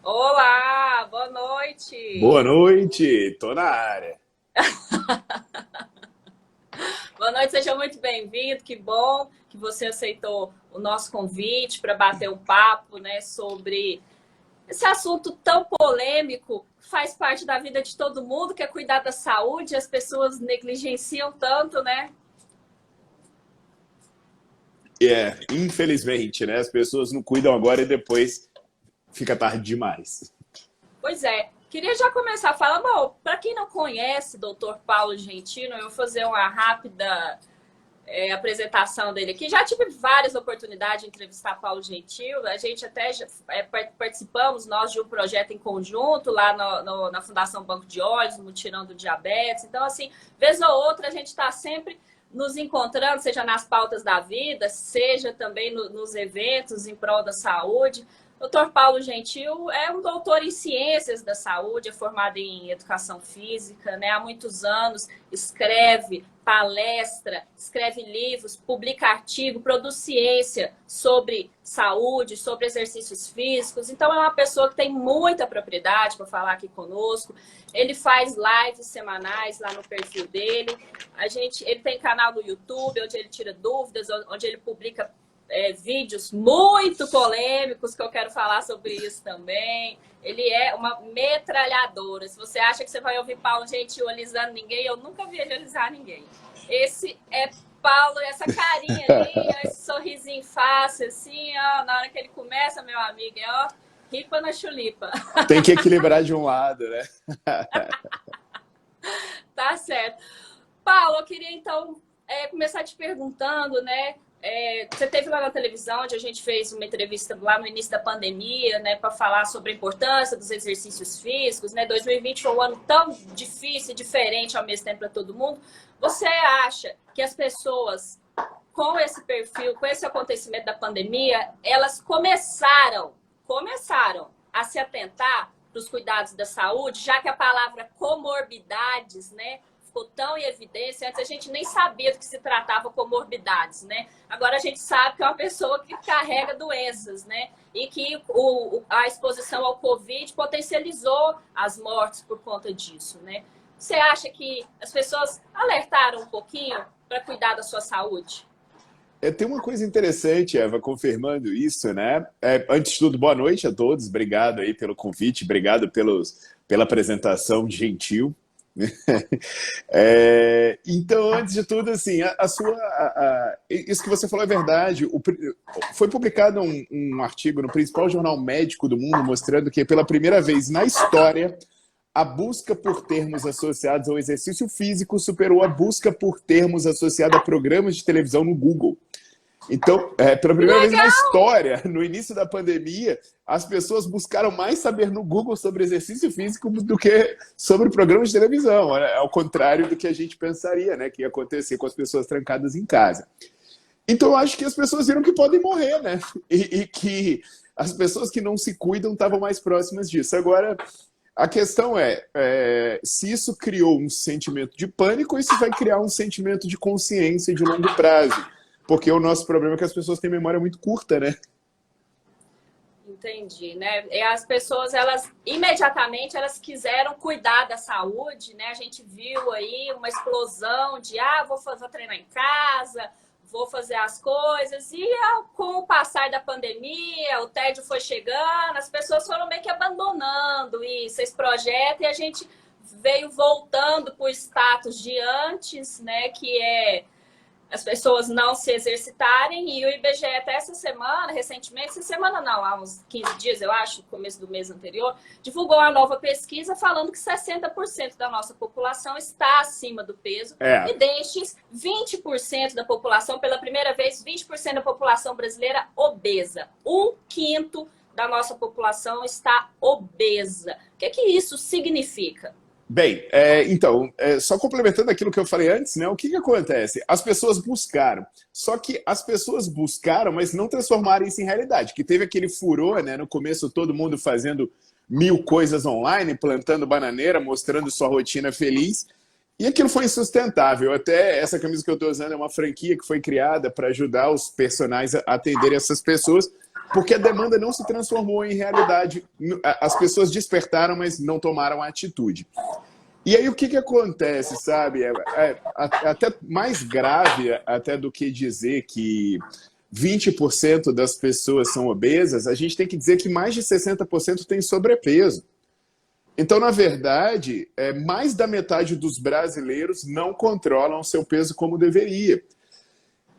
Olá, boa noite. Boa noite, tô na área. Boa noite, seja muito bem-vindo. Que bom que você aceitou o nosso convite para bater um papo, né, sobre esse assunto tão polêmico, que faz parte da vida de todo mundo, que é cuidar da saúde. As pessoas negligenciam tanto, né? Infelizmente, né? As pessoas não cuidam agora e depois fica tarde demais. Pois é. Queria já começar falando, bom, para quem não conhece Dr. Paulo Gentino, eu vou fazer uma rápida apresentação dele aqui. Já tive várias oportunidades de entrevistar Paulo Gentil. A gente até participamos nós de um projeto em conjunto lá na Fundação Banco de Olhos, no Mutirão do Diabetes. Então, assim, vez ou outra a gente está sempre nos encontrando, seja nas pautas da vida, seja também nos eventos em prol da saúde. Dr. Paulo Gentil é um doutor em ciências da saúde, é formado em educação física, né? Há muitos anos escreve palestra, escreve livros, publica artigo, produz ciência sobre saúde, sobre exercícios físicos. Então é uma pessoa que tem muita propriedade para falar aqui conosco. Ele faz lives semanais lá no perfil dele. Ele tem canal no YouTube onde ele tira dúvidas, onde ele publica vídeos muito polêmicos, que eu quero falar sobre isso também. Ele é uma metralhadora. Se você acha que você vai ouvir Paulo Gentil alisando ninguém, eu nunca vi ele alisar ninguém. Esse é Paulo, essa carinha ali, esse sorrisinho fácil, assim, ó, na hora que ele começa, meu amigo, ó, ripa na chulipa. Tem que equilibrar de um lado, né? Tá certo. Paulo, eu queria então começar te perguntando, né? Você teve lá na televisão, onde a gente fez uma entrevista lá no início da pandemia, né, para falar sobre a importância dos exercícios físicos, né? 2020 foi um ano tão difícil e diferente ao mesmo tempo para todo mundo. Você acha que as pessoas, com esse perfil, com esse acontecimento da pandemia, elas começaram a se atentar para os cuidados da saúde, já que a palavra comorbidades, né, ficou tão em evidência? Antes a gente nem sabia do que se tratava comorbidades, né? Agora a gente sabe que é uma pessoa que carrega doenças, né? E que a exposição ao Covid potencializou as mortes por conta disso, né? Você acha que as pessoas alertaram um pouquinho para cuidar da sua saúde? Tem uma coisa interessante, Eva, confirmando isso, né? Antes de tudo, boa noite a todos. Obrigado aí pelo convite, obrigado pela apresentação gentil. Então, antes de tudo, assim, isso que você falou é verdade. Foi publicado um artigo no principal jornal médico do mundo mostrando que, pela primeira vez na história, a busca por termos associados ao exercício físico superou a busca por termos associados a programas de televisão no Google. Então, pela primeira vez na história, no início da pandemia, as pessoas buscaram mais saber no Google sobre exercício físico do que sobre programas de televisão, né? Ao contrário do que a gente pensaria, né, que ia acontecer com as pessoas trancadas em casa. Então, eu acho que as pessoas viram que podem morrer, né? E que as pessoas que não se cuidam estavam mais próximas disso. Agora, a questão se isso criou um sentimento de pânico ou isso vai criar um sentimento de consciência de longo prazo. Porque o nosso problema é que as pessoas têm memória muito curta, né? Entendi, né? E as pessoas, elas imediatamente elas quiseram cuidar da saúde, né? A gente viu aí uma explosão de vou treinar em casa, vou fazer as coisas. E com o passar da pandemia, o tédio foi chegando, as pessoas foram meio que abandonando isso, esse projeto, e a gente veio voltando para o status de antes, né? Que é as pessoas não se exercitarem, e o IBGE até essa semana não, há uns 15 dias, eu acho, no começo do mês anterior, divulgou uma nova pesquisa falando que 60% da nossa população está acima do peso, e destes, 20% da população, pela primeira vez, 20% da população brasileira obesa. Um quinto da nossa população está obesa. O que isso significa? Bem, então, só complementando aquilo que eu falei antes, né? O que acontece? As pessoas buscaram, só que as pessoas buscaram, mas não transformaram isso em realidade, que teve aquele furor, né? No começo todo mundo fazendo 1000 coisas online, plantando bananeira, mostrando sua rotina feliz, E aquilo foi insustentável. Até essa camisa que eu estou usando é uma franquia que foi criada para ajudar os personagens a atenderem essas pessoas, porque a demanda não se transformou em realidade. As pessoas despertaram, mas não tomaram a atitude. E aí o que acontece, sabe? Até mais grave até do que dizer que 20% das pessoas são obesas, a gente tem que dizer que mais de 60% tem sobrepeso. Então, na verdade, mais da metade dos brasileiros não controlam o seu peso como deveria.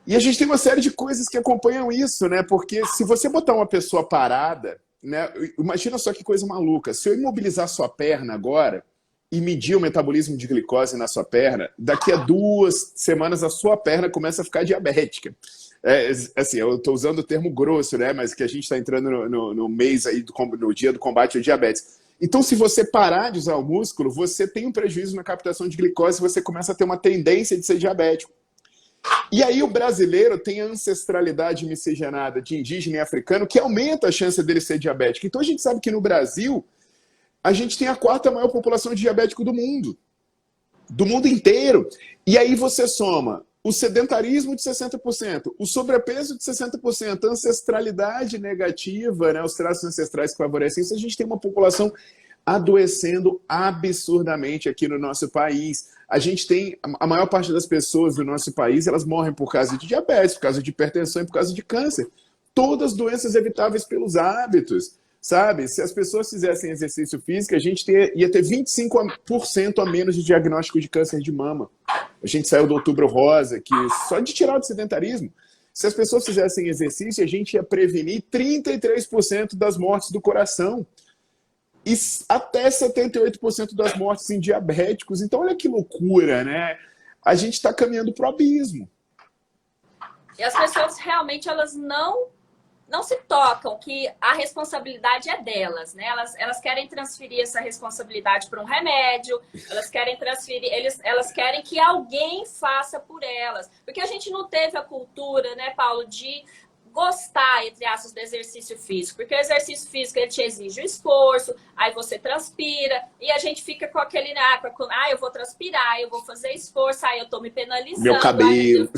E a gente tem uma série de coisas que acompanham isso, né? Porque se você botar uma pessoa parada, né? Imagina só que coisa maluca. Se eu imobilizar sua perna agora e medir o metabolismo de glicose na sua perna, daqui a 2 semanas a sua perna começa a ficar diabética. Assim, eu estou usando o termo grosso, né? Mas que a gente está entrando no mês aí, no dia do combate ao diabetes. Então, se você parar de usar o músculo, você tem um prejuízo na captação de glicose, você começa a ter uma tendência de ser diabético. E aí o brasileiro tem a ancestralidade miscigenada de indígena e africano que aumenta a chance dele ser diabético. Então a gente sabe que no Brasil a gente tem a 4ª maior população de diabético do mundo inteiro. E aí você soma o sedentarismo de 60%, o sobrepeso de 60%, a ancestralidade negativa, né, os traços ancestrais que favorecem isso, a gente tem uma população adoecendo absurdamente aqui no nosso país. A gente tem, a maior parte das pessoas do nosso país, elas morrem por causa de diabetes, por causa de hipertensão e por causa de câncer. Todas doenças evitáveis pelos hábitos, sabe? Se as pessoas fizessem exercício físico, a gente ia ter 25% a menos de diagnóstico de câncer de mama. A gente saiu do Outubro Rosa, que só de tirar o sedentarismo. Se as pessoas fizessem exercício, a gente ia prevenir 33% das mortes do coração. E até 78% das mortes em diabéticos. Então, olha que loucura, né? A gente está caminhando para o abismo. E as pessoas realmente elas não se tocam que a responsabilidade é delas, né? Elas querem transferir essa responsabilidade para um remédio, elas querem transferir, elas querem que alguém faça por elas. Porque a gente não teve a cultura, né, Paulo, de gostar, entre aspas, do exercício físico. Porque o exercício físico, ele te exige o esforço, aí você transpira, e a gente fica com aquele, eu vou transpirar, eu vou fazer esforço, aí eu tô me penalizando. Meu cabelo.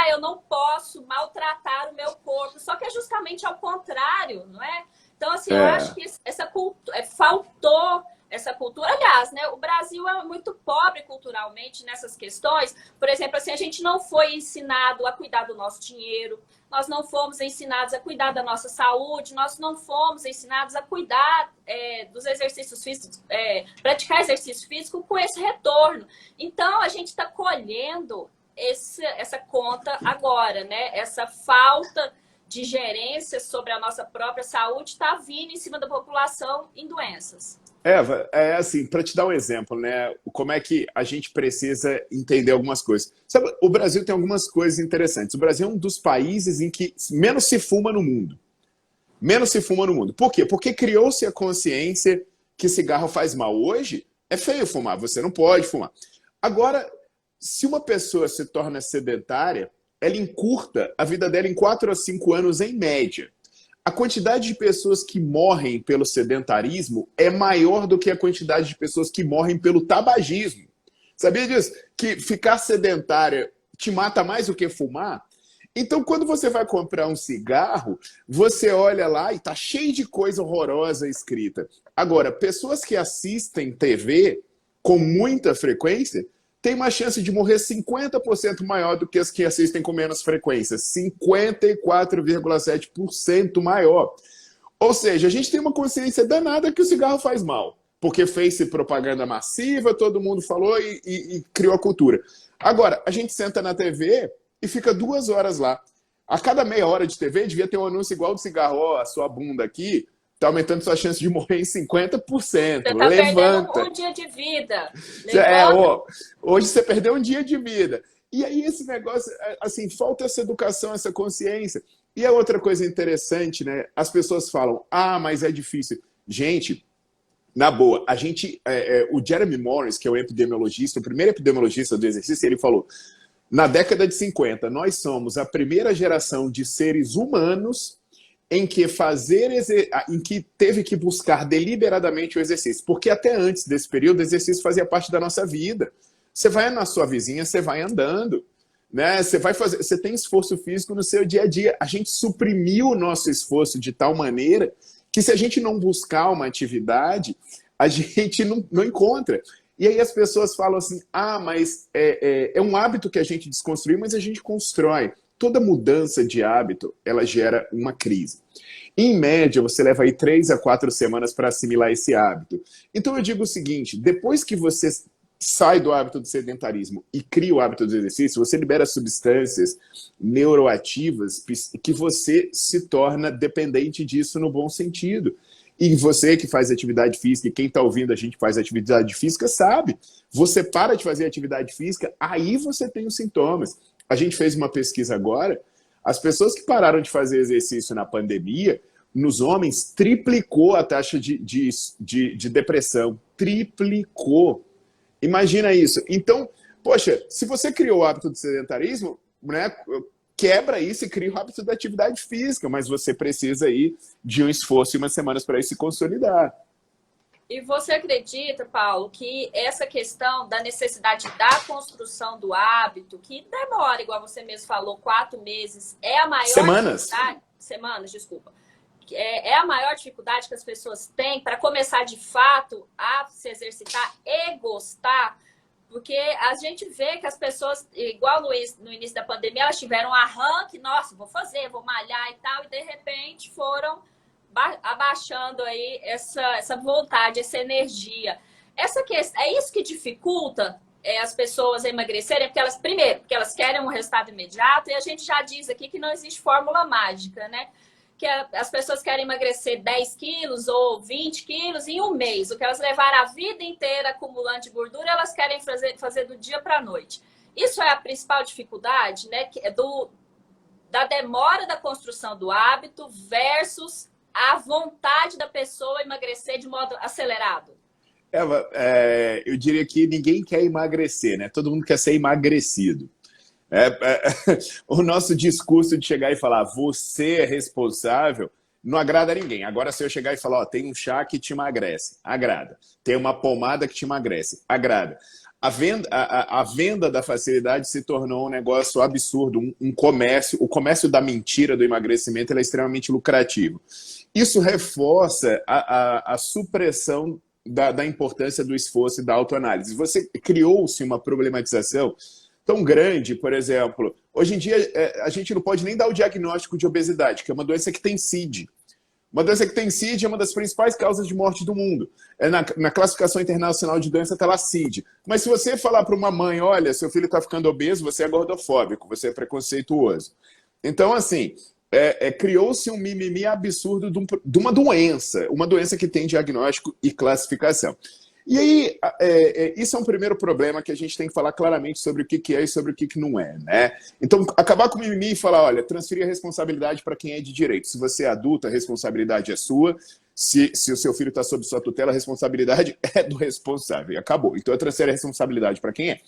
Eu não posso maltratar o meu corpo. Só que é justamente ao contrário, não é? Então, assim, eu acho que essa cultura, faltou essa cultura. Aliás, né, o Brasil é muito pobre culturalmente nessas questões. Por exemplo, assim, a gente não foi ensinado a cuidar do nosso dinheiro, nós não fomos ensinados a cuidar da nossa saúde, nós não fomos ensinados a cuidar dos exercícios físicos, praticar exercício físico com esse retorno. Então, a gente está colhendo essa conta agora, né? Essa falta de gerência sobre a nossa própria saúde está vindo em cima da população em doenças. Eva, assim, para te dar um exemplo, né? Como é que a gente precisa entender algumas coisas. Sabe, o Brasil tem algumas coisas interessantes. O Brasil é um dos países em que menos se fuma no mundo. Menos se fuma no mundo. Por quê? Porque criou-se a consciência que cigarro faz mal. Hoje é feio fumar, você não pode fumar. Agora, se uma pessoa se torna sedentária, ela encurta a vida dela em 4 a 5 anos em média. A quantidade de pessoas que morrem pelo sedentarismo é maior do que a quantidade de pessoas que morrem pelo tabagismo. Sabia disso? Que ficar sedentária te mata mais do que fumar? Então, quando você vai comprar um cigarro, você olha lá e tá cheio de coisa horrorosa escrita. Agora, pessoas que assistem TV com muita frequência tem uma chance de morrer 50% maior do que as que assistem com menos frequência. 54,7% maior. Ou seja, a gente tem uma consciência danada que o cigarro faz mal. Porque fez propaganda massiva, todo mundo falou e criou a cultura. Agora, a gente senta na TV e fica 2 horas lá. A cada meia hora de TV devia ter um anúncio igual do cigarro. Ó, a sua bunda aqui está aumentando sua chance de morrer em 50%. Você tá levanta. Perdendo um dia de vida. Hoje você perdeu um dia de vida. E aí esse negócio, assim, falta essa educação, essa consciência. E a outra coisa interessante, né? As pessoas falam, mas é difícil. Gente, na boa, o Jeremy Morris, que é o epidemiologista, o primeiro epidemiologista do exercício, ele falou, na década de 50, nós somos a primeira geração de seres humanos em que teve que buscar deliberadamente o exercício. Porque até antes desse período, o exercício fazia parte da nossa vida. Você vai na sua vizinha, você vai andando, né? Você tem esforço físico no seu dia a dia. A gente suprimiu o nosso esforço de tal maneira que se a gente não buscar uma atividade, a gente não encontra. E aí as pessoas falam assim, mas é um hábito que a gente desconstruiu, mas a gente constrói. Toda mudança de hábito, ela gera uma crise. Em média, você leva aí 3 a 4 semanas para assimilar esse hábito. Então eu digo o seguinte, depois que você sai do hábito do sedentarismo e cria o hábito do exercício, você libera substâncias neuroativas que você se torna dependente disso no bom sentido. E você que faz atividade física, e quem está ouvindo a gente faz atividade física, sabe. Você para de fazer atividade física, aí você tem os sintomas. A gente fez uma pesquisa agora, as pessoas que pararam de fazer exercício na pandemia, nos homens, triplicou a taxa de depressão. Triplicou. Imagina isso. Então, poxa, se você criou o hábito do sedentarismo, né, quebra isso e cria o hábito da atividade física, mas você precisa aí de um esforço e umas semanas para isso se consolidar. E você acredita, Paulo, que essa questão da necessidade da construção do hábito, que demora, igual você mesmo falou, 4 meses, é a maior dificuldade... Semanas, desculpa. É a maior dificuldade que as pessoas têm para começar de fato a se exercitar e gostar, porque a gente vê que as pessoas, igual no início da pandemia, elas tiveram um arranque, nossa, vou fazer, vou malhar e tal, e de repente foram abaixando aí essa vontade, essa energia. É isso que dificulta as pessoas emagrecerem, porque porque elas querem um resultado imediato, e a gente já diz aqui que não existe fórmula mágica, né? Que as pessoas querem emagrecer 10 quilos ou 20 quilos em um mês. O que elas levaram a vida inteira acumulando de gordura, elas querem fazer do dia para a noite. Isso é a principal dificuldade, né? Da demora da construção do hábito versus a vontade da pessoa emagrecer de modo acelerado. Eva, eu diria que ninguém quer emagrecer, né? Todo mundo quer ser emagrecido. O nosso discurso de chegar e falar você é responsável não agrada a ninguém. Agora, se eu chegar e falar, tem um chá que te emagrece, agrada. Tem uma pomada que te emagrece, agrada. A venda da facilidade se tornou um negócio absurdo, um comércio. O comércio da mentira do emagrecimento ele é extremamente lucrativo. Isso reforça a supressão da importância do esforço e da autoanálise. Criou-se uma problematização tão grande, por exemplo, hoje em dia a gente não pode nem dar o diagnóstico de obesidade, que é uma doença que tem CID. Uma doença que tem CID é uma das principais causas de morte do mundo. Na classificação internacional de doença está lá CID. Mas se você falar para uma mãe, olha, seu filho está ficando obeso, você é gordofóbico, você é preconceituoso. Então, assim, criou-se um mimimi absurdo de uma doença que tem diagnóstico e classificação. E aí, isso é um primeiro problema que a gente tem que falar claramente sobre o que é e sobre o que não é, né? Então, acabar com o mimimi e falar, olha, transferir a responsabilidade para quem é de direito. Se você é adulto, a responsabilidade é sua. Se o seu filho está sob sua tutela, a responsabilidade é do responsável. E acabou. Então, eu transfiro a responsabilidade para quem é.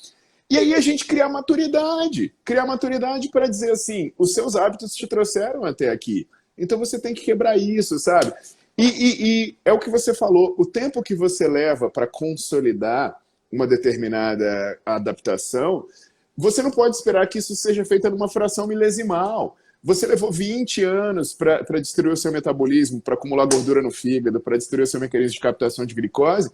E aí a gente cria maturidade. Criar maturidade para dizer assim, os seus hábitos te trouxeram até aqui. Então, você tem que quebrar isso, sabe? E é o que você falou, o tempo que você leva para consolidar uma determinada adaptação, você não pode esperar que isso seja feito numa fração milesimal. Você levou 20 anos para destruir o seu metabolismo, para acumular gordura no fígado, para destruir o seu mecanismo de captação de glicose,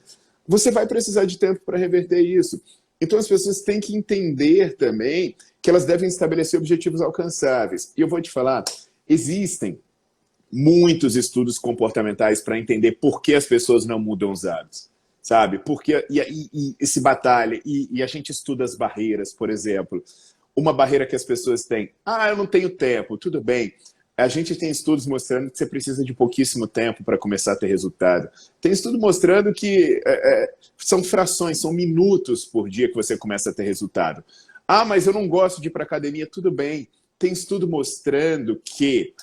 você vai precisar de tempo para reverter isso. Então as pessoas têm que entender também que elas devem estabelecer objetivos alcançáveis. E eu vou te falar, existem muitos estudos comportamentais para entender por que as pessoas não mudam os hábitos, sabe? Porque, e se batalha, e a gente estuda as barreiras, por exemplo. Uma barreira que as pessoas têm, eu não tenho tempo, tudo bem. A gente tem estudos mostrando que você precisa de pouquíssimo tempo para começar a ter resultado. Tem estudo mostrando que são frações, são minutos por dia que você começa a ter resultado. Mas eu não gosto de ir para academia, tudo bem. Tem estudo mostrando que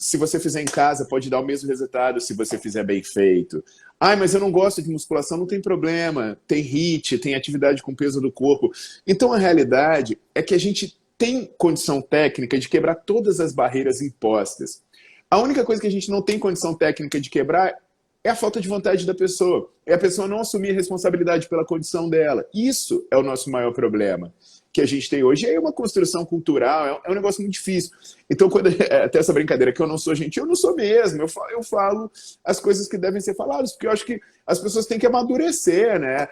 se você fizer em casa, pode dar o mesmo resultado se você fizer bem feito. Mas eu não gosto de musculação, não tem problema. Tem HIIT, tem atividade com peso do corpo. Então, a realidade é que a gente tem condição técnica de quebrar todas as barreiras impostas. A única coisa que a gente não tem condição técnica de quebrar é a falta de vontade da pessoa. É a pessoa não assumir a responsabilidade pela condição dela. Isso é o nosso maior problema que a gente tem hoje. É uma construção cultural, é um negócio muito difícil. Então, quando até essa brincadeira que eu não sou gentil, eu não sou mesmo. Eu falo as coisas que devem ser faladas, porque eu acho que as pessoas têm que amadurecer, né?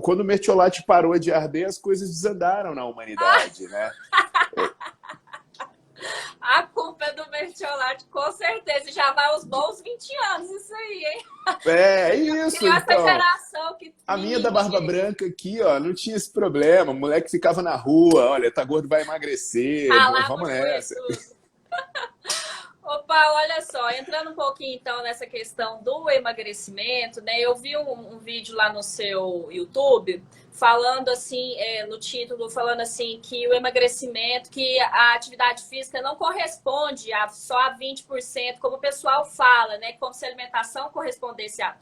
Quando o mertiolate parou de arder, as coisas desandaram na humanidade, né? A culpa é do mertiolate, com certeza. Já vai uns bons 20 anos isso aí, hein? É isso, Criou essa então. geração que... A minha da barba branca aqui, ó, não tinha esse problema. O moleque ficava na rua, olha, tá gordo, vai emagrecer, vamos nessa. Opa, olha só, entrando um pouquinho então nessa questão do emagrecimento, né? Eu vi um vídeo lá no seu YouTube falando assim, no título, falando assim que o emagrecimento, que a atividade física não corresponde só a 20%, como o pessoal fala, né? Como se a alimentação correspondesse a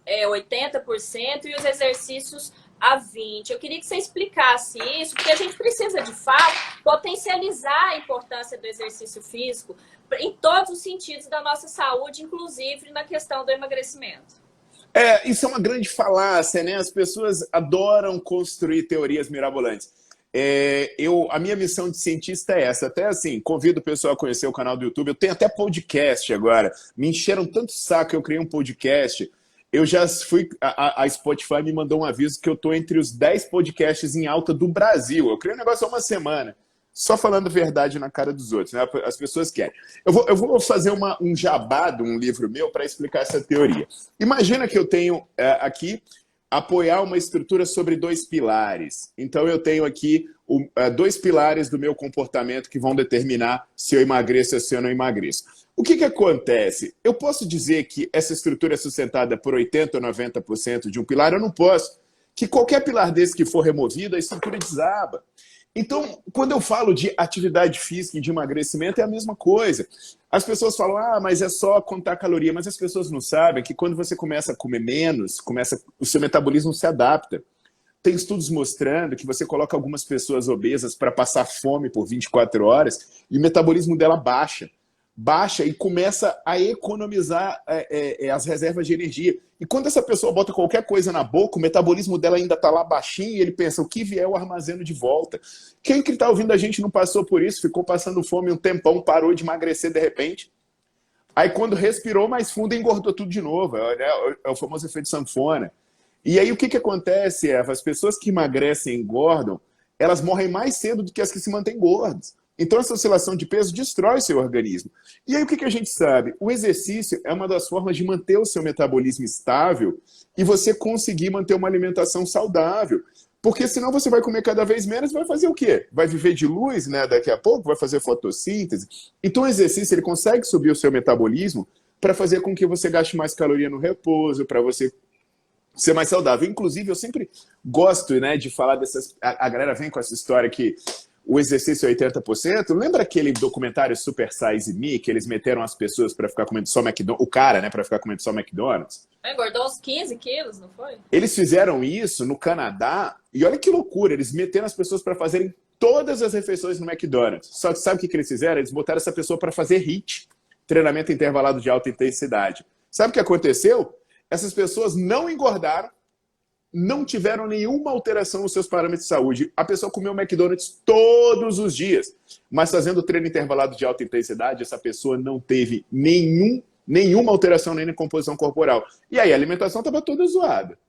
80% e os exercícios a 20%. Eu queria que você explicasse isso, porque a gente precisa, de fato, potencializar a importância do exercício físico em todos os sentidos da nossa saúde, inclusive na questão do emagrecimento. Isso é uma grande falácia, né? As pessoas adoram construir teorias mirabolantes. A minha missão de cientista é essa. Até assim, convido o pessoal a conhecer o canal do YouTube. Eu tenho até podcast agora. Me encheram tanto saco, eu criei um podcast. Eu já fui... A Spotify me mandou um aviso que eu estou entre os 10 podcasts em alta do Brasil. Eu criei um negócio há uma semana. Só falando verdade na cara dos outros, né? As pessoas querem. Eu vou fazer um jabá de um livro meu para explicar essa teoria. Imagina que eu tenho aqui apoiar uma estrutura sobre 2 pilares. Então eu tenho aqui 2 pilares do meu comportamento que vão determinar se eu emagreço ou se eu não emagreço. O que acontece? Eu posso dizer que essa estrutura é sustentada por 80% ou 90% de um pilar? Eu não posso. Que qualquer pilar desse que for removido, a estrutura desaba. Então, quando eu falo de atividade física e de emagrecimento, é a mesma coisa. As pessoas falam, mas é só contar caloria. Mas as pessoas não sabem que quando você começa a comer menos, o seu metabolismo se adapta. Tem estudos mostrando que você coloca algumas pessoas obesas para passar fome por 24 horas e o metabolismo dela baixa e começa a economizar as reservas de energia. E quando essa pessoa bota qualquer coisa na boca, o metabolismo dela ainda está lá baixinho e ele pensa, o que vier eu armazeno de volta. Quem que está ouvindo a gente não passou por isso, ficou passando fome um tempão, parou de emagrecer de repente? Aí quando respirou mais fundo, engordou tudo de novo. É o famoso efeito sanfona. E aí o que acontece, Eva? As pessoas que emagrecem e engordam, elas morrem mais cedo do que as que se mantêm gordas. Então, essa oscilação de peso destrói o seu organismo. E aí, o que a gente sabe? O exercício é uma das formas de manter o seu metabolismo estável e você conseguir manter uma alimentação saudável. Porque senão você vai comer cada vez menos e vai fazer o quê? Vai viver de luz, né? Daqui a pouco, vai fazer fotossíntese. Então, o exercício ele consegue subir o seu metabolismo para fazer com que você gaste mais caloria no repouso, para você ser mais saudável. Inclusive, eu sempre gosto, né, de falar dessas... A galera vem com essa história que o exercício é 80%. Lembra aquele documentário Super Size Me, que eles meteram as pessoas para ficar comendo só McDonald's? O cara, né, para ficar comendo só McDonald's? Engordou uns 15 quilos, não foi? Eles fizeram isso no Canadá, e olha que loucura, eles meteram as pessoas para fazerem todas as refeições no McDonald's. Só que sabe o que eles fizeram? Eles botaram essa pessoa para fazer HIIT, treinamento intervalado de alta intensidade. Sabe o que aconteceu? Essas pessoas não engordaram, não tiveram nenhuma alteração nos seus parâmetros de saúde. A pessoa comeu McDonald's todos os dias, mas fazendo treino intervalado de alta intensidade, essa pessoa não teve nenhuma alteração nem na composição corporal. E aí a alimentação estava toda zoada.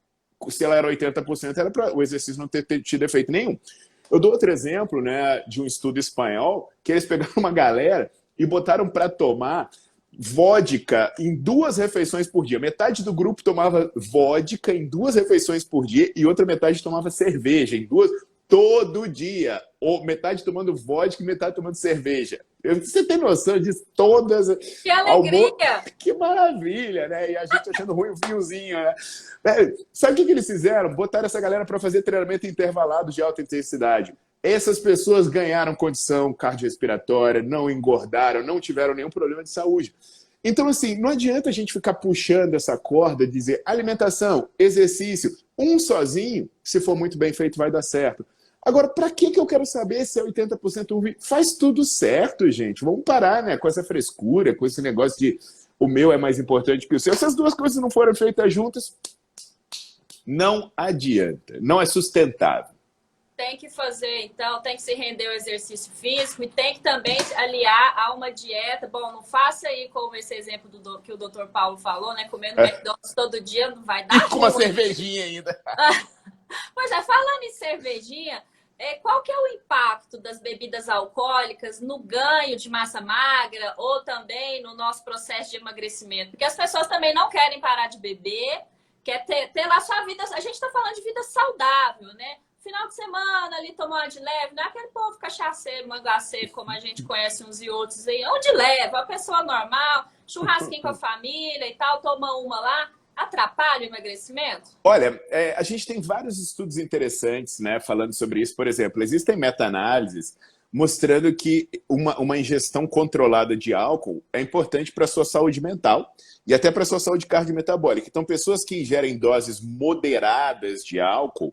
Se ela era 80%, era para o exercício não ter tido efeito nenhum. Eu dou outro exemplo, né, de um estudo espanhol, que eles pegaram uma galera e botaram para tomar vodka em 2 refeições por dia. Metade do grupo tomava vodka em 2 refeições por dia e outra metade tomava cerveja em 2 todo dia. Ou metade tomando vodka e metade tomando cerveja. Você tem noção disso? Todas... Que alegria! Que maravilha, né? E a gente achando ruim o vinhozinho, né? Sabe o que eles fizeram? Botaram essa galera para fazer treinamento intervalado de alta intensidade. Essas pessoas ganharam condição cardiorrespiratória, não engordaram, não tiveram nenhum problema de saúde. Então, assim, não adianta a gente ficar puxando essa corda e dizer alimentação, exercício, um sozinho, se for muito bem feito, vai dar certo. Agora, para que eu quero saber se é 80% uva? Faz tudo certo, gente. Vamos parar, né, com essa frescura, com esse negócio de o meu é mais importante que o seu. Se as duas coisas não forem feitas juntas, não adianta. Não é sustentável. Tem que fazer, então, tem que se render ao exercício físico e tem que também aliar a uma dieta. Bom, não faça aí como esse exemplo que o Dr. Paulo falou, né? Comendo McDonald's todo dia não vai dar. E com uma cervejinha ainda. Pois é, falando em cervejinha, qual que é o impacto das bebidas alcoólicas no ganho de massa magra ou também no nosso processo de emagrecimento? Porque as pessoas também não querem parar de beber, quer ter lá sua vida. A gente está falando de vida saudável, né? Final de semana ali tomar de leve, não é aquele povo cachaceiro, mangaceiro, como a gente conhece uns e outros aí. Onde leva? A pessoa normal, churrasquinho com a família e tal, toma uma lá. Atrapalha o emagrecimento? Olha, a gente tem vários estudos interessantes, né, falando sobre isso. Por exemplo, existem meta-análises mostrando que uma ingestão controlada de álcool é importante para a sua saúde mental e até para a sua saúde cardiometabólica. Então, pessoas que ingerem doses moderadas de álcool,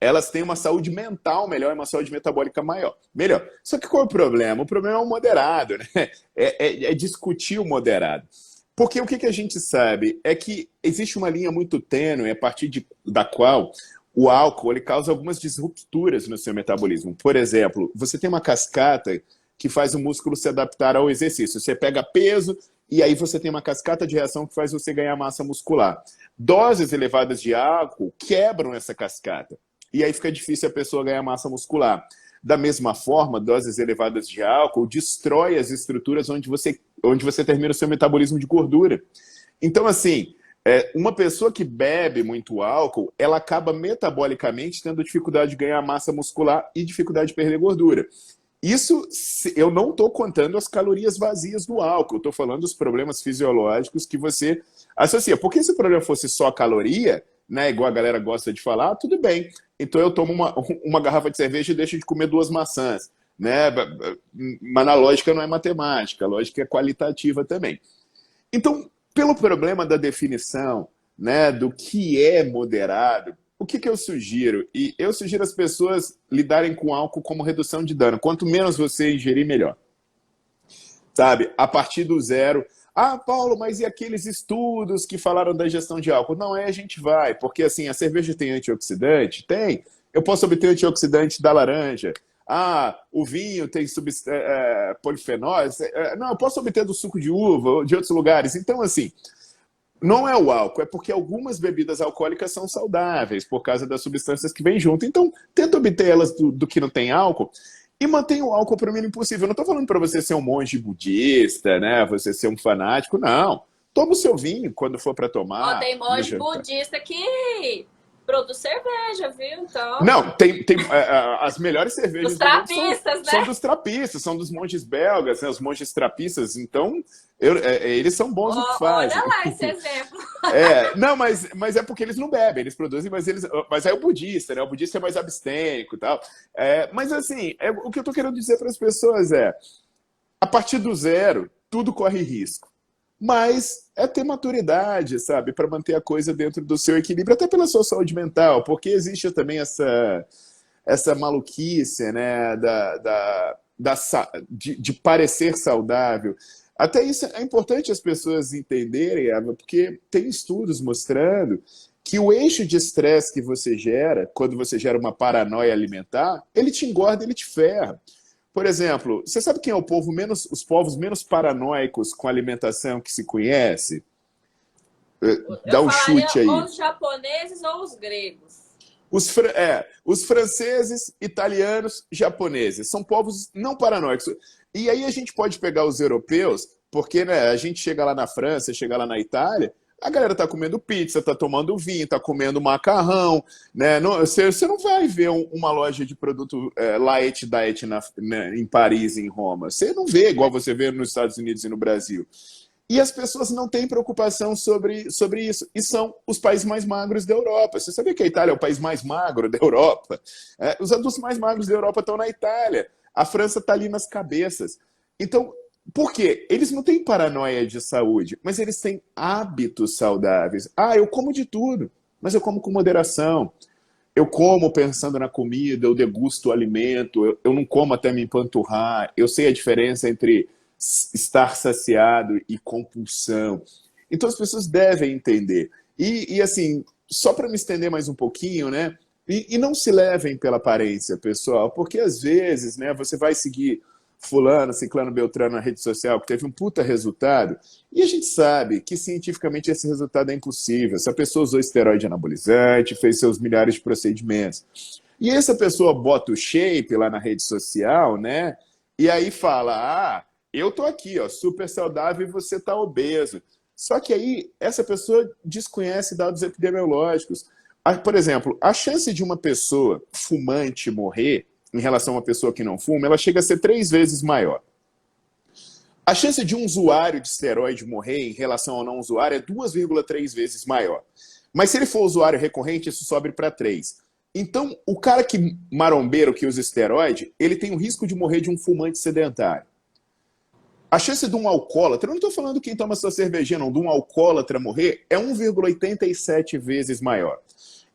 elas têm uma saúde mental melhor e uma saúde metabólica melhor. Só que qual é o problema? O problema é o moderado, né? É discutir o moderado. Porque o que a gente sabe é que existe uma linha muito tênue a partir da qual o álcool ele causa algumas disrupturas no seu metabolismo. Por exemplo, você tem uma cascata que faz o músculo se adaptar ao exercício. Você pega peso e aí você tem uma cascata de reação que faz você ganhar massa muscular. Doses elevadas de álcool quebram essa cascata. E aí fica difícil a pessoa ganhar massa muscular. Da mesma forma, doses elevadas de álcool destrói as estruturas onde você termina o seu metabolismo de gordura. Então, assim, uma pessoa que bebe muito álcool, ela acaba metabolicamente tendo dificuldade de ganhar massa muscular e dificuldade de perder gordura. Isso, eu não estou contando as calorias vazias do álcool, eu estou falando dos problemas fisiológicos que você associa. Porque se o problema fosse só caloria, né, igual a galera gosta de falar, tudo bem. Então eu tomo uma garrafa de cerveja e deixo de comer 2 maçãs. Né? Mas na lógica não é matemática, a lógica é qualitativa também. Então, pelo problema da definição, né, do que é moderado, o que eu sugiro? E eu sugiro as pessoas lidarem com álcool como redução de dano. Quanto menos você ingerir, melhor. Sabe? A partir do zero... Ah, Paulo, mas e aqueles estudos que falaram da ingestão de álcool? Não, a gente vai, porque assim, a cerveja tem antioxidante? Tem. Eu posso obter antioxidante da laranja. Ah, o vinho tem polifenóis? Não, eu posso obter do suco de uva ou de outros lugares. Então, assim, não é o álcool, é porque algumas bebidas alcoólicas são saudáveis por causa das substâncias que vêm junto. Então, tenta obter elas do que não tem álcool. E mantém o álcool para o mínimo possível. Eu não estou falando para você ser um monge budista, né? Você ser um fanático, não. Toma o seu vinho quando for para tomar. Tem monge budista que produz cerveja, viu? Então... Não, tem as melhores cervejas dos trapistas, né? São dos trapistas, são dos monges belgas, né? Os monges trapistas. Então, eles são bons no que fazem. Olha lá esse exemplo. Não, mas é porque eles não bebem, eles produzem, mas é o budista, né? O budista é mais abstêmico e tal. Mas assim, o que eu estou querendo dizer para as pessoas a partir do zero, tudo corre risco. Mas é ter maturidade, sabe? Para manter a coisa dentro do seu equilíbrio, até pela sua saúde mental, porque existe também essa maluquice, né? De parecer saudável. Até isso é importante as pessoas entenderem, Eva, porque tem estudos mostrando que o eixo de estresse que você gera, quando você gera uma paranoia alimentar, ele te engorda, ele te ferra. Por exemplo, você sabe quem é os povos menos paranoicos com alimentação que se conhece? Dá um chute aí. Ou os japoneses ou os gregos. Os franceses, italianos, japoneses. São povos não paranoicos. E aí a gente pode pegar os europeus, porque né, a gente chega lá na França, chega lá na Itália, a galera tá comendo pizza, tá tomando vinho, tá comendo macarrão, né? Você não vai ver uma loja de produto light diet em Paris, em Roma. Você não vê igual você vê nos Estados Unidos e no Brasil. E as pessoas não têm preocupação sobre isso. E são os países mais magros da Europa. Você sabia que a Itália é o país mais magro da Europa? Os adultos mais magros da Europa estão na Itália. A França está ali nas cabeças. Então, por quê? Eles não têm paranoia de saúde, mas eles têm hábitos saudáveis. Eu como de tudo, mas eu como com moderação. eu como pensando na comida, eu degusto o alimento, eu não como até me empanturrar, eu sei a diferença entre estar saciado e compulsão. Então as pessoas devem entender. Assim, só para me estender mais um pouquinho, né? E não se levem pela aparência, pessoal, porque às vezes, né, você vai seguir fulano, ciclano, beltrano na rede social que teve um puta resultado, e a gente sabe que cientificamente esse resultado é impossível. Essa pessoa usou esteroide anabolizante, fez seus milhares de procedimentos. E essa pessoa bota o shape lá na rede social, né? E aí fala, eu tô aqui, ó, super saudável e você tá obeso. Só que aí essa pessoa desconhece dados epidemiológicos. Por exemplo, a chance de uma pessoa fumante morrer em relação a uma pessoa que não fuma, ela chega a ser 3 vezes maior. A chance de um usuário de esteroide morrer em relação ao não usuário é 2,3 vezes maior. Mas se ele for usuário recorrente, isso sobe para 3. Então, o cara marombeiro que usa esteroide, ele tem o risco de morrer de um fumante sedentário. A chance de um alcoólatra, eu não estou falando quem toma sua cervejinha, não, de um alcoólatra morrer é 1,87 vezes maior.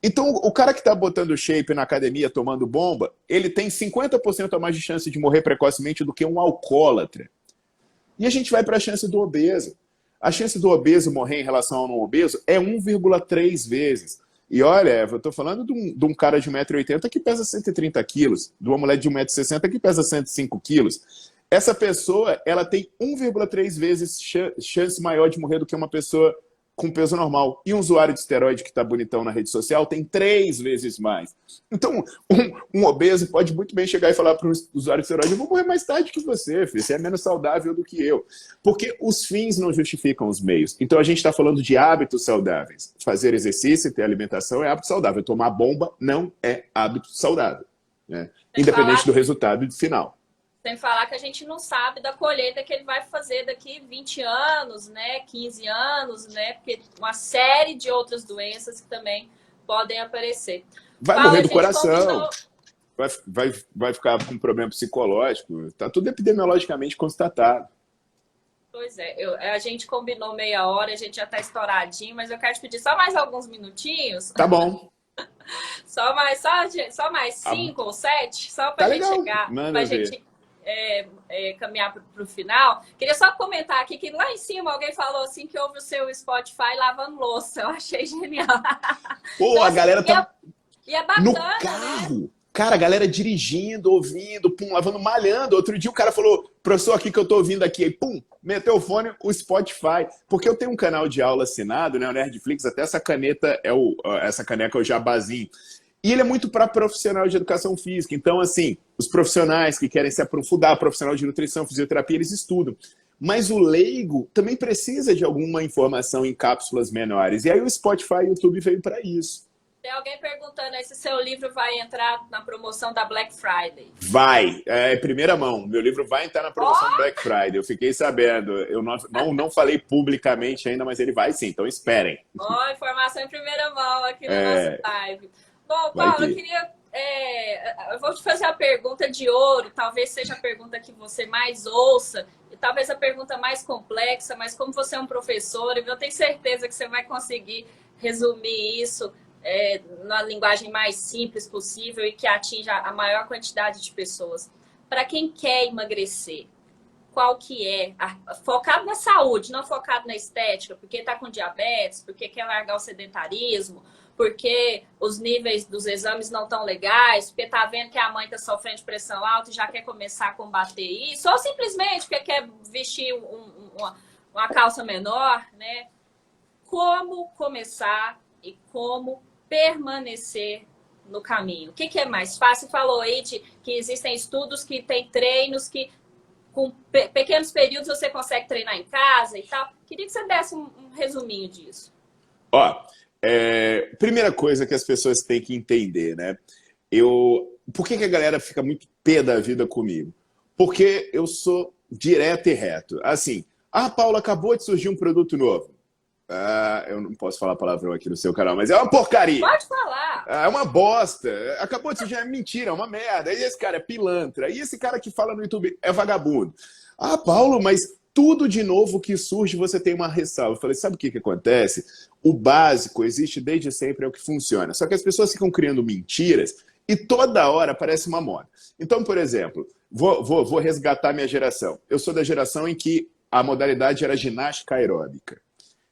Então, o cara que está botando shape na academia, tomando bomba, ele tem 50% a mais de chance de morrer precocemente do que um alcoólatra. E a gente vai para a chance do obeso. A chance do obeso morrer em relação ao não obeso é 1,3 vezes. E olha, Eva, eu estou falando de um cara de 1,80 m que pesa 130 quilos, de uma mulher de 1,60 m que pesa 105 quilos. Essa pessoa, ela tem 1,3 vezes chance maior de morrer do que uma pessoa com peso normal. E um usuário de esteroide que está bonitão na rede social tem 3 vezes mais. Então, um obeso pode muito bem chegar e falar para um usuário de esteroide, eu vou morrer mais tarde que você, filho. Você é menos saudável do que eu. Porque os fins não justificam os meios. Então, a gente está falando de hábitos saudáveis. Fazer exercício e ter alimentação é hábito saudável. Tomar bomba não é hábito saudável, né? Independente do resultado final. Sem falar que a gente não sabe da colheita que ele vai fazer daqui 20 anos, né? 15 anos, né? Porque uma série de outras doenças que também podem aparecer. Vai morrer do coração, vai ficar com problema psicológico. Está tudo epidemiologicamente constatado. Pois é, a gente combinou meia hora, a gente já está estouradinho, mas eu quero te pedir só mais alguns minutinhos. Tá bom. Só mais 5 ou 7, só para a gente chegar, para a gente caminhar para o final. Queria só comentar aqui que lá em cima alguém falou assim que ouve o seu Spotify lavando louça. Eu achei genial. Pô, então, a galera tá e é bacana, no carro. Né? Cara, a galera dirigindo, ouvindo, pum, lavando, malhando. Outro dia o cara falou, professor, aqui que eu tô ouvindo aqui. Aí, pum, meteu o fone, o Spotify. Porque eu tenho um canal de aula assinado, né, o Nerdflix, até essa caneta essa caneca é o jabazinho. E ele é muito para profissional de educação física. Então, assim, os profissionais que querem se aprofundar, profissional de nutrição, fisioterapia, eles estudam. Mas o leigo também precisa de alguma informação em cápsulas menores. E aí o Spotify e o YouTube veio para isso. Tem alguém perguntando aí se seu livro vai entrar na promoção da Black Friday. Vai. É primeira mão. Meu livro vai entrar na promoção da Black Friday. Eu fiquei sabendo. Eu não falei publicamente ainda, mas ele vai sim. Então esperem. Informação em primeira mão aqui na nossa live. Bom, Paulo, eu queria... eu vou te fazer a pergunta de ouro, talvez seja a pergunta que você mais ouça, e talvez a pergunta mais complexa, mas como você é um professor, eu tenho certeza que você vai conseguir resumir isso na linguagem mais simples possível e que atinja a maior quantidade de pessoas. Para quem quer emagrecer, qual que é? Focado na saúde, não focado na estética, porque está com diabetes, porque quer largar o sedentarismo, porque os níveis dos exames não estão legais, porque está vendo que a mãe está sofrendo de pressão alta e já quer começar a combater isso, ou simplesmente porque quer vestir uma calça menor, né? Como começar e como permanecer no caminho? O que é mais fácil? Você falou aí que existem estudos que têm treinos que com pequenos períodos você consegue treinar em casa e tal. Queria que você desse um resuminho disso. Primeira coisa que as pessoas têm que entender, né? Por que a galera fica muito pé da vida comigo? Porque eu sou direto e reto. Assim, Paulo, acabou de surgir um produto novo. Eu não posso falar palavrão aqui no seu canal, mas é uma porcaria. Pode falar. É uma bosta. Acabou de surgir, é mentira, é uma merda. E esse cara é pilantra. E esse cara que fala no YouTube é vagabundo. Paulo, mas tudo de novo que surge, você tem uma ressalva. Eu falei, sabe o que acontece? O básico existe desde sempre, é o que funciona. Só que as pessoas ficam criando mentiras e toda hora parece uma moda. Então, por exemplo, vou resgatar minha geração. Eu sou da geração em que a modalidade era ginástica aeróbica.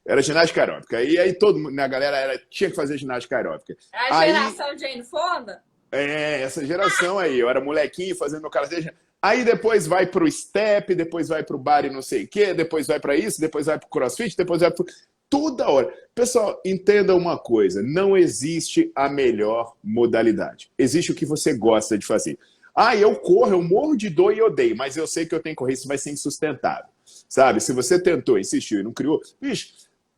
Era ginástica aeróbica. E aí todo mundo, a galera tinha que fazer ginástica aeróbica. A geração Jane Fonda? Essa geração aí. Eu era molequinho fazendo meu karatê. Aí depois vai pro step, depois vai pro bar e não sei o quê, depois vai para isso, depois vai pro crossfit, depois vai pro... Toda hora. Pessoal, entenda uma coisa. Não existe a melhor modalidade. Existe o que você gosta de fazer. Eu corro, eu morro de dor e odeio, mas eu sei que eu tenho que correr, isso vai ser insustentável. Sabe? Se você tentou, insistiu e não criou... Bicho,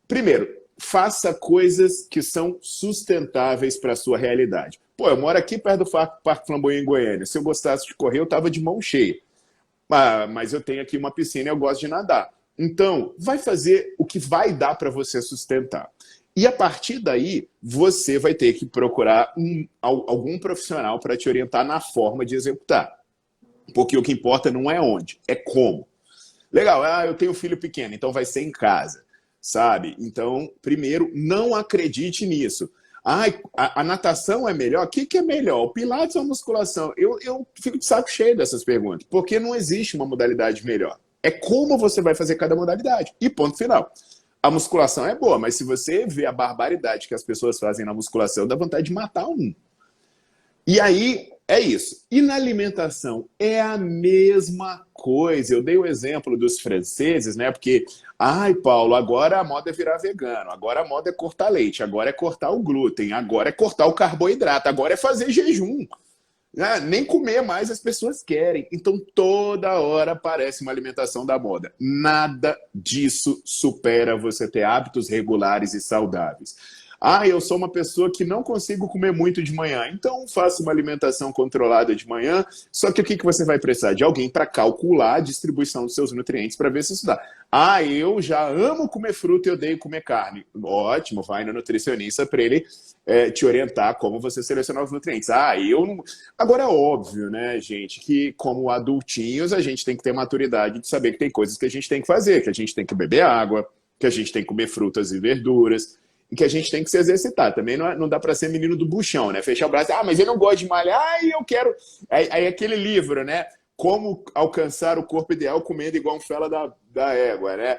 primeiro, faça coisas que são sustentáveis para a sua realidade. Pô, eu moro aqui perto do Parque Flamboyant em Goiânia. Se eu gostasse de correr, eu tava de mão cheia. Mas eu tenho aqui uma piscina e eu gosto de nadar. Então, vai fazer o que vai dar para você sustentar. E a partir daí, você vai ter que procurar algum profissional para te orientar na forma de executar. Porque o que importa não é onde, é como. Legal, eu tenho um filho pequeno, então vai ser em casa, sabe? Então, primeiro, não acredite nisso. A natação é melhor? O que é melhor? O pilates ou a musculação? Eu fico de saco cheio dessas perguntas, porque não existe uma modalidade melhor. É como você vai fazer cada modalidade. E ponto final. A musculação é boa, mas se você vê a barbaridade que as pessoas fazem na musculação, dá vontade de matar um. E aí, é isso. E na alimentação, é a mesma coisa. Eu dei o exemplo dos franceses, né? Porque, Paulo, agora a moda é virar vegano, agora a moda é cortar leite, agora é cortar o glúten, agora é cortar o carboidrato, agora é fazer jejum. Nem comer mais as pessoas querem. Então, toda hora aparece uma alimentação da moda. Nada disso supera você ter hábitos regulares e saudáveis. Eu sou uma pessoa que não consigo comer muito de manhã, então faça uma alimentação controlada de manhã, só que o que você vai precisar? De alguém para calcular a distribuição dos seus nutrientes para ver se isso dá. Eu já amo comer fruta e odeio comer carne. Ótimo, vai no nutricionista para ele te orientar como você selecionar os nutrientes. Eu não... Agora é óbvio, né, gente, que como adultinhos a gente tem que ter maturidade de saber que tem coisas que a gente tem que fazer, que a gente tem que beber água, que a gente tem que comer frutas e verduras, e que a gente tem que se exercitar. Também não dá para ser menino do buchão, né? Fechar o braço, mas eu não gosto de malhar, eu quero... Aí aquele livro, né? Como alcançar o corpo ideal comendo igual um fela da égua, né?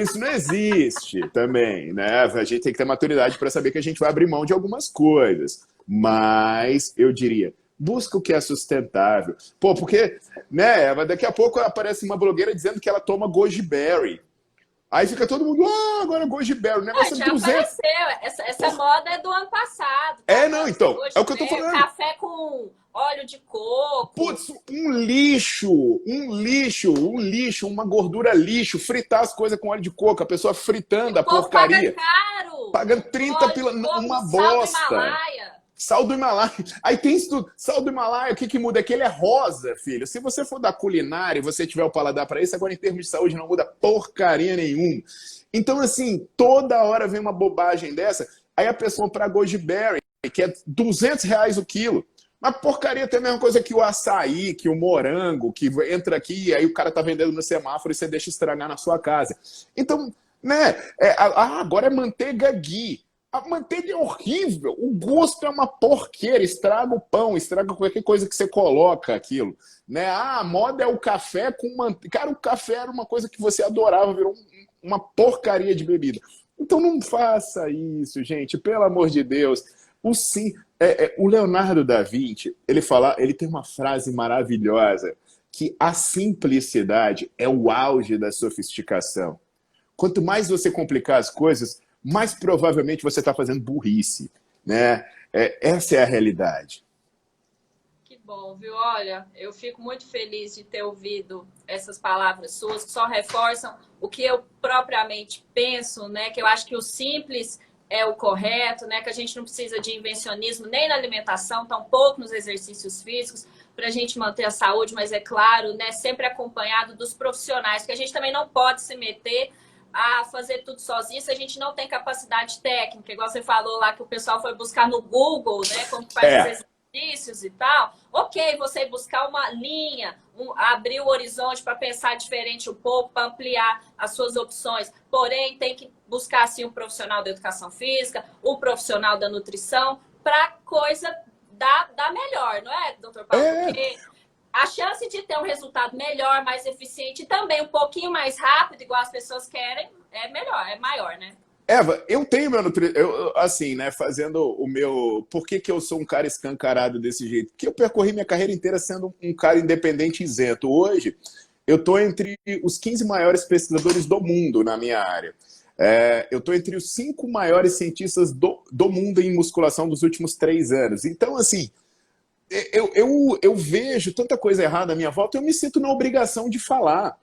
Isso não existe também, né? A gente tem que ter maturidade para saber que a gente vai abrir mão de algumas coisas. Mas, eu diria, busca o que é sustentável. Porque, né? Daqui a pouco aparece uma blogueira dizendo que ela toma goji berry. Aí fica todo mundo, agora goji berry. O negócio já 200... apareceu. Essa moda é do ano passado. Tá? Então, é o que eu tô falando. Café com óleo de coco. Putz, um lixo, uma gordura lixo, fritar as coisas com óleo de coco, a pessoa fritando a porcaria. Paga caro. Pagando 30 pila, uma bosta. Sal do Himalaia. Aí tem isso tudo. Sal do Himalaia, o que muda? É que ele é rosa, filho. Se você for da culinária e você tiver o paladar para isso, agora em termos de saúde não muda porcaria nenhuma. Então, assim, toda hora vem uma bobagem dessa. Aí a pessoa para goji berry, que é R$ 200 o quilo. Mas porcaria tem a mesma coisa que o açaí, que o morango, que entra aqui e aí o cara tá vendendo no semáforo e você deixa estragar na sua casa. Então, né? Agora é manteiga ghee. A manteiga é horrível, o gosto é uma porqueira, estraga o pão, estraga qualquer coisa que você coloca aquilo. Né? A moda é o café com manteiga. Cara, o café era uma coisa que você adorava, virou uma porcaria de bebida. Então não faça isso, gente, pelo amor de Deus. O Leonardo da Vinci, ele tem uma frase maravilhosa, que a simplicidade é o auge da sofisticação. Quanto mais você complicar as coisas, mais provavelmente você está fazendo burrice, né? Essa é a realidade. Que bom, viu? Olha, eu fico muito feliz de ter ouvido essas palavras suas, que só reforçam o que eu propriamente penso, né? Que eu acho que o simples é o correto, né? Que a gente não precisa de invencionismo nem na alimentação, tampouco nos exercícios físicos, para a gente manter a saúde, mas é claro, né? Sempre acompanhado dos profissionais, porque a gente também não pode se meter a fazer tudo sozinho se a gente não tem capacidade técnica, igual você falou lá que o pessoal foi buscar no Google, né, como faz os exercícios e tal, ok, você buscar uma linha, abrir o horizonte para pensar diferente um pouco, para ampliar as suas opções. Porém, tem que buscar assim um profissional da educação física, um profissional da nutrição, para coisa dar melhor, não é, doutor Paulo? Porque a chance de ter um resultado melhor, mais eficiente e também um pouquinho mais rápido, igual as pessoas querem, é melhor, é maior, né? Eva, eu tenho meu assim, né, fazendo o meu... Por que que eu sou um cara escancarado desse jeito? Porque eu percorri minha carreira inteira sendo um cara independente e isento. Hoje, eu estou entre os 15 maiores pesquisadores do mundo na minha área. Eu estou entre os 5 maiores cientistas do mundo em musculação dos últimos 3 anos. Então, assim, eu vejo tanta coisa errada à minha volta, eu me sinto na obrigação de falar.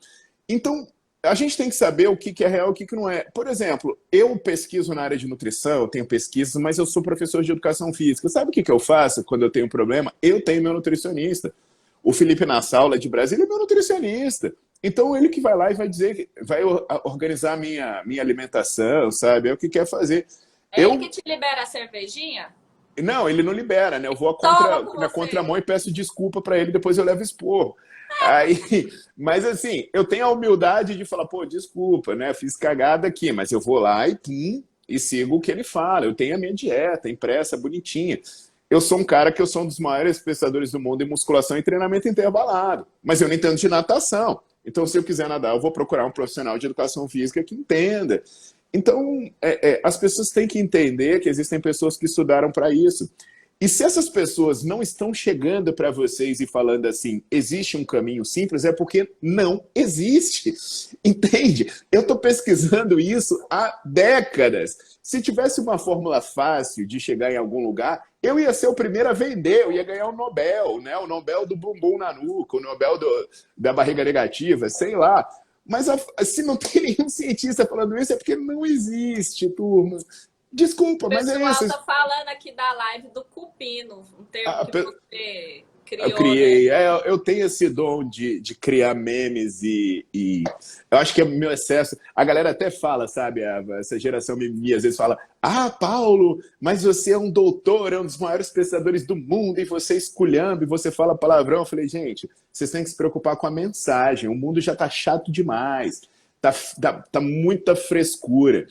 Então, a gente tem que saber o que é real e o que não é. Por exemplo, eu pesquiso na área de nutrição, eu tenho pesquisas, mas eu sou professor de educação física. Sabe o que eu faço quando eu tenho um problema? Eu tenho meu nutricionista. O Felipe Nassau, lá de Brasília, é meu nutricionista. Então, ele que vai lá e vai dizer, vai organizar a minha alimentação, sabe? É o que quer fazer. É ele que te libera a cervejinha? Não, ele não libera, né? Eu vou na contramão e peço desculpa para ele, depois eu levo esporro. Aí, mas assim, eu tenho a humildade de falar, pô, desculpa, né? Fiz cagada aqui, mas eu vou lá e sigo o que ele fala. Eu tenho a minha dieta impressa, bonitinha. Eu sou um cara que eu sou um dos maiores pensadores do mundo em musculação e treinamento intervalado. Mas eu não entendo de natação. Então, se eu quiser nadar, eu vou procurar um profissional de educação física que entenda. Então, as pessoas têm que entender que existem pessoas que estudaram para isso. E se essas pessoas não estão chegando para vocês e falando assim, existe um caminho simples, é porque não existe. Entende? Eu estou pesquisando isso há décadas. Se tivesse uma fórmula fácil de chegar em algum lugar, eu ia ser o primeiro a vender, eu ia ganhar o Nobel, né? O Nobel do bumbum na nuca, o Nobel da barriga negativa, sei lá. Mas se não tem nenhum cientista falando isso, é porque não existe, turma. Desculpa, mas é isso. O pessoal tá falando aqui da live do cupino, um termo que você criou. Eu criei. Né? Eu tenho esse dom de criar memes e eu acho que é o meu excesso. A galera até fala, sabe? Essa geração mimimi às vezes fala: ah, Paulo, mas você é um doutor, é um dos maiores pensadores do mundo e você esculhamba e você fala palavrão. Eu falei, gente, vocês têm que se preocupar com a mensagem. O mundo já tá chato demais. Tá muita frescura.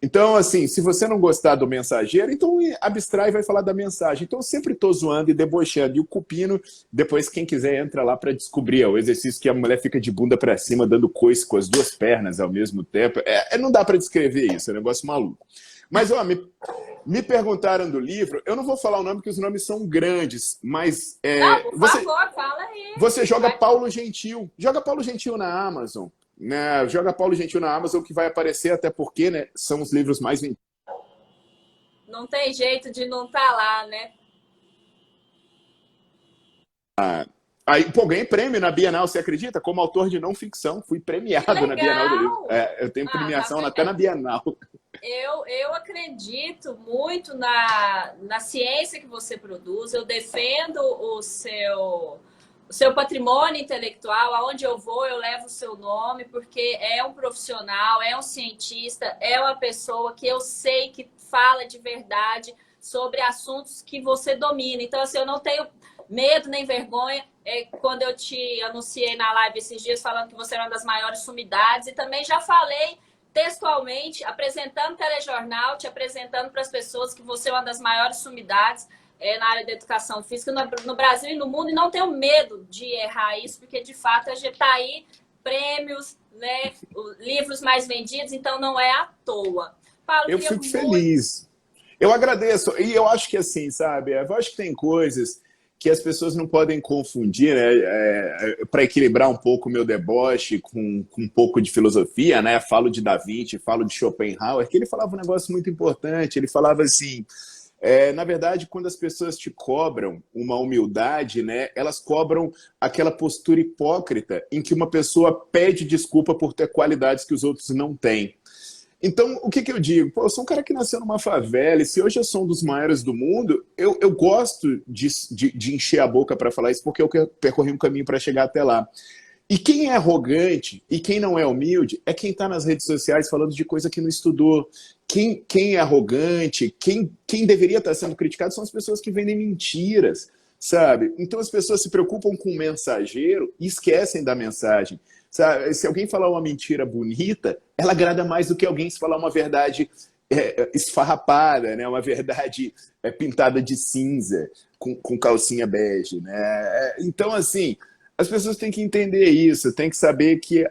Então, assim, se você não gostar do mensageiro, então abstrai e vai falar da mensagem. Então, eu sempre estou zoando e debochando. E o cupino, depois, quem quiser, entra lá para descobrir. É o exercício que a mulher fica de bunda para cima, dando coice com as 2 pernas ao mesmo tempo. Não dá para descrever isso, é um negócio maluco. Mas, ó, me perguntaram do livro. Eu não vou falar o nome, porque os nomes são grandes, mas... Não, por favor, fala aí. Você joga Paulo Gentil. Joga Paulo Gentil na Amazon. Né, joga Paulo Gentil na Amazon, que vai aparecer, até porque, né, são os livros mais vendidos. Não tem jeito de não estar lá, né? Aí, pô, ganhei prêmio na Bienal, você acredita? Como autor de não ficção, fui premiado na Bienal do livro. Eu tenho premiação até na Bienal. Eu acredito muito na ciência que você produz, eu defendo o seu patrimônio intelectual, aonde eu vou, eu levo o seu nome, porque é um profissional, é um cientista, é uma pessoa que eu sei que fala de verdade sobre assuntos que você domina. Então, assim, eu não tenho medo nem vergonha. Quando eu te anunciei na live esses dias, falando que você era uma das maiores sumidades, e também já falei textualmente, apresentando o telejornal, te apresentando para as pessoas que você é uma das maiores sumidades na área da educação física no Brasil e no mundo, e não tenho medo de errar isso, porque de fato a gente está aí, prêmios, né, livros mais vendidos, então não é à toa. Paulo, eu fico feliz. Eu agradeço. E eu acho que assim, sabe, eu acho que tem coisas que as pessoas não podem confundir, né, para equilibrar um pouco o meu deboche com um pouco de filosofia, né? Falo de Da Vinci, falo de Schopenhauer, que ele falava um negócio muito importante, ele falava assim... na verdade, quando as pessoas te cobram uma humildade, né, elas cobram aquela postura hipócrita em que uma pessoa pede desculpa por ter qualidades que os outros não têm. Então, o que eu digo? Pô, eu sou um cara que nasceu numa favela, e se hoje eu sou um dos maiores do mundo, eu gosto de encher a boca para falar isso, porque eu percorri um caminho para chegar até lá. E quem é arrogante e quem não é humilde é quem está nas redes sociais falando de coisa que não estudou. Quem é arrogante, quem deveria estar sendo criticado são as pessoas que vendem mentiras. sabe? Então as pessoas se preocupam com o mensageiro e esquecem da mensagem. Sabe? Se alguém falar uma mentira bonita, ela agrada mais do que alguém se falar uma verdade esfarrapada, né? Uma verdade pintada de cinza, com calcinha bege, né? Então, assim, as pessoas têm que entender isso, têm que saber que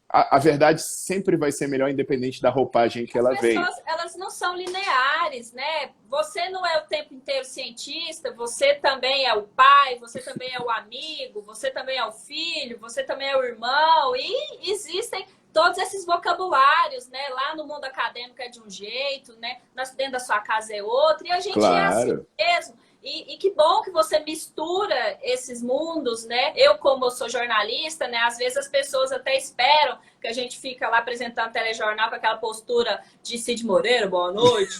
a verdade sempre vai ser melhor, independente da roupagem que ela veio. As pessoas, elas não são lineares, né? Você não é o tempo inteiro cientista, você também é o pai, você também é o amigo, você também é o filho, você também é o irmão, e existem todos esses vocabulários, né? Lá no mundo acadêmico é de um jeito, né? Dentro da sua casa é outro, e a gente é assim mesmo. E que bom que você mistura esses mundos, né? Eu, como eu sou jornalista, né? Às vezes as pessoas até esperam que a gente fica lá apresentando telejornal com aquela postura de Cid Moreira, boa noite,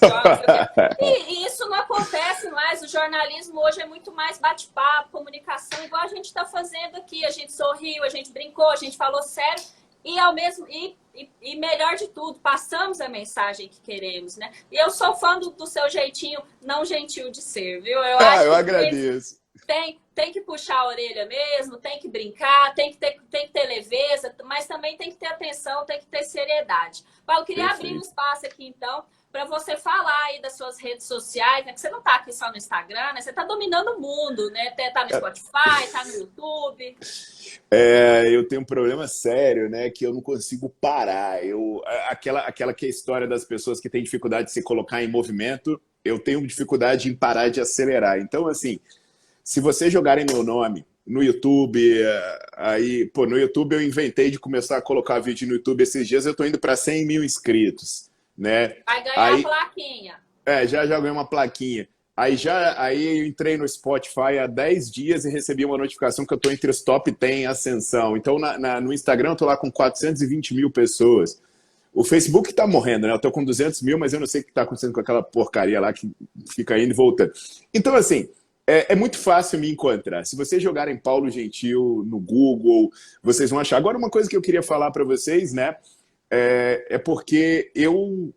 e isso não acontece mais. O jornalismo hoje é muito mais bate-papo, comunicação, igual a gente está fazendo aqui. A gente sorriu, a gente brincou, a gente falou sério. E ao mesmo e melhor de tudo, passamos a mensagem que queremos, né? E eu sou fã do seu jeitinho não gentil de ser, viu? Eu acho eu que agradeço. Tem que puxar a orelha mesmo, tem que brincar, tem que ter leveza, mas também tem que ter atenção, tem que ter seriedade. Paulo, queria abrir um espaço aqui, então, para você falar aí das suas redes sociais, né? Que você não está aqui só no Instagram, né? Você está dominando o mundo, né? Tá no Spotify, tá no YouTube. Eu tenho um problema sério, né? Que eu não consigo parar. Aquela que é a história das pessoas que têm dificuldade de se colocar em movimento, eu tenho dificuldade em parar de acelerar. Então, assim, se vocês jogarem meu nome no YouTube, no YouTube eu inventei de começar a colocar vídeo no YouTube esses dias, eu tô indo para 100 mil inscritos, né? Vai ganhar a plaquinha. Já ganhei uma plaquinha. Aí eu entrei no Spotify há 10 dias e recebi uma notificação que eu tô entre os top 10 em ascensão. Então, no Instagram eu tô lá com 420 mil pessoas. O Facebook tá morrendo, né? Eu tô com 200 mil, mas eu não sei o que tá acontecendo com aquela porcaria lá que fica indo e voltando. Então, assim, é muito fácil me encontrar. Se vocês jogarem Paulo Gentil no Google, vocês vão achar. Agora, uma coisa que eu queria falar para vocês, né? Porque eu,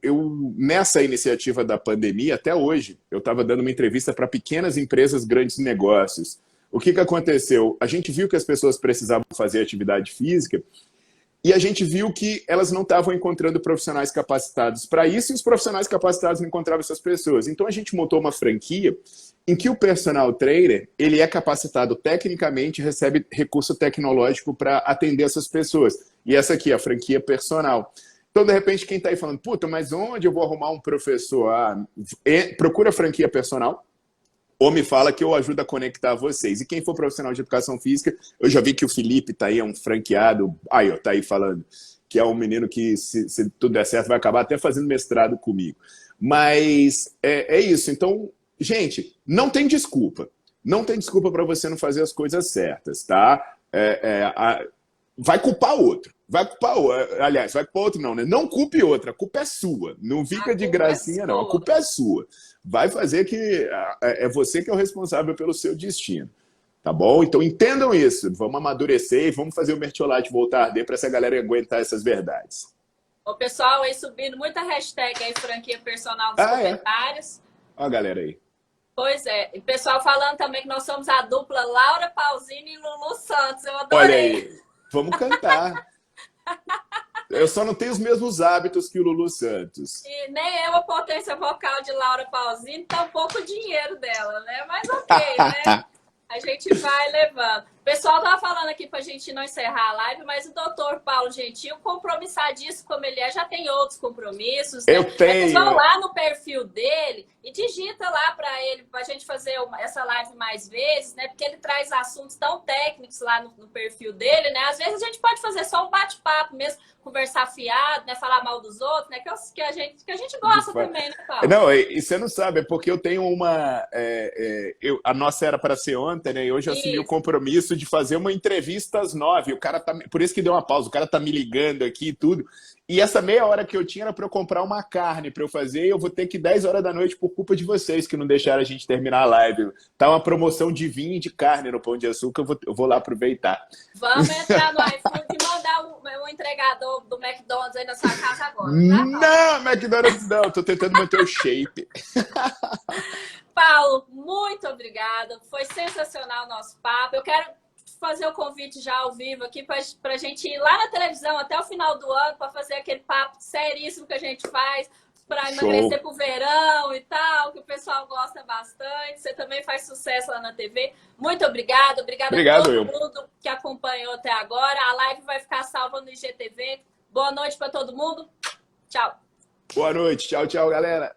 nessa iniciativa da pandemia, até hoje, eu estava dando uma entrevista para pequenas empresas, grandes negócios. O que aconteceu? A gente viu que as pessoas precisavam fazer atividade física e a gente viu que elas não estavam encontrando profissionais capacitados para isso e os profissionais capacitados não encontravam essas pessoas. Então, a gente montou uma franquia em que o personal trainer ele é capacitado tecnicamente, recebe recurso tecnológico para atender essas pessoas. E essa aqui é a franquia personal. Então, de repente, quem está aí falando, puta, mas onde eu vou arrumar um professor? Procura a franquia personal ou me fala que eu ajudo a conectar vocês. E quem for profissional de educação física, eu já vi que o Felipe está aí, é um franqueado, tá aí falando que é um menino que, se tudo der certo, vai acabar até fazendo mestrado comigo. Mas é isso. Então, gente, não tem desculpa. Não tem desculpa para você não fazer as coisas certas, tá? Vai culpar outro. Aliás, vai culpar outro não, né? Não culpe outro, a culpa é sua. Não fica de gracinha, não. A culpa é sua. Vai fazer que é você que é o responsável pelo seu destino. Tá bom? Então entendam isso. Vamos amadurecer e vamos fazer o Mertiolate voltar a arder para essa galera aguentar essas verdades. O pessoal aí subindo muita hashtag aí, franquia personal nos comentários. Olha a galera aí. Pois é. E o pessoal falando também que nós somos a dupla Laura Pausini e Lulu Santos. Eu adorei. Olha aí. Vamos cantar. Eu só não tenho os mesmos hábitos que o Lulu Santos. E nem eu a potência vocal de Laura Pausini, tampouco o dinheiro dela, né? Mas ok, né? A gente vai levando. O pessoal tava falando aqui pra gente não encerrar a live, mas o doutor Paulo Gentil, compromissadíssimo como ele é, já tem outros compromissos. Né? Eu tenho. Vocês vão lá no perfil dele e digita lá pra ele, pra gente fazer essa live mais vezes, né? Porque ele traz assuntos tão técnicos lá no perfil dele, né? Às vezes a gente pode fazer só um bate-papo mesmo, conversar fiado, né? Falar mal dos outros, né? Que a gente gosta também, né, Paulo? Não, e você não sabe, é porque eu tenho uma... a nossa era para ser ontem, né? E hoje eu assumi o compromisso de fazer uma entrevista às 9. O cara tá... Por isso que deu uma pausa. O cara tá me ligando aqui e tudo. E essa meia hora que eu tinha era para eu comprar uma carne para eu fazer e eu vou ter que ir 10 horas da noite por culpa de vocês que não deixaram a gente terminar a live. Tá uma promoção de vinho e de carne no Pão de Açúcar, eu vou lá aproveitar. Vamos entrar no iFood e mandar um entregador do McDonald's aí na sua casa agora, tá? Não, McDonald's não. Tô tentando manter o shape. Paulo, muito obrigada. Foi sensacional o nosso papo. Eu quero fazer o convite já ao vivo aqui para a gente ir lá na televisão até o final do ano para fazer aquele papo seríssimo que a gente faz para emagrecer pro verão e tal, que o pessoal gosta bastante. Você também faz sucesso lá na TV. Muito obrigada. Obrigada a todo mundo que acompanhou até agora. A live vai ficar salva no IGTV. Boa noite para todo mundo. Tchau. Boa noite. Tchau, tchau, galera.